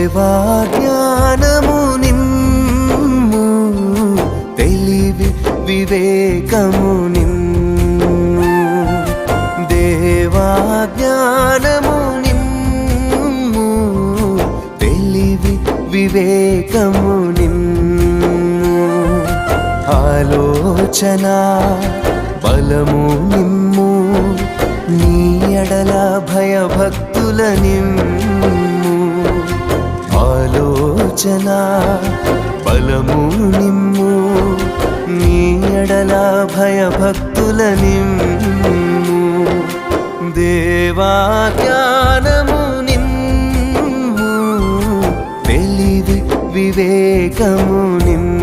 దేవా జ్ఞానము నిమ్ము తెలివి వివేకము నిమ్ము దేవా జ్ఞానము నిమ్ము తెలివి వివేకము నిమ్ము ఆలోచన బలము నిమ్ము నీ ఎడల భయభక్తుల నిమ్ము ఆలోచన బలము నిమ్ము నీ ఎడల భయభక్తుల నిమ్ము దేవా జ్ఞానము నిమ్ము తెలివి వివేకము నిమ్ము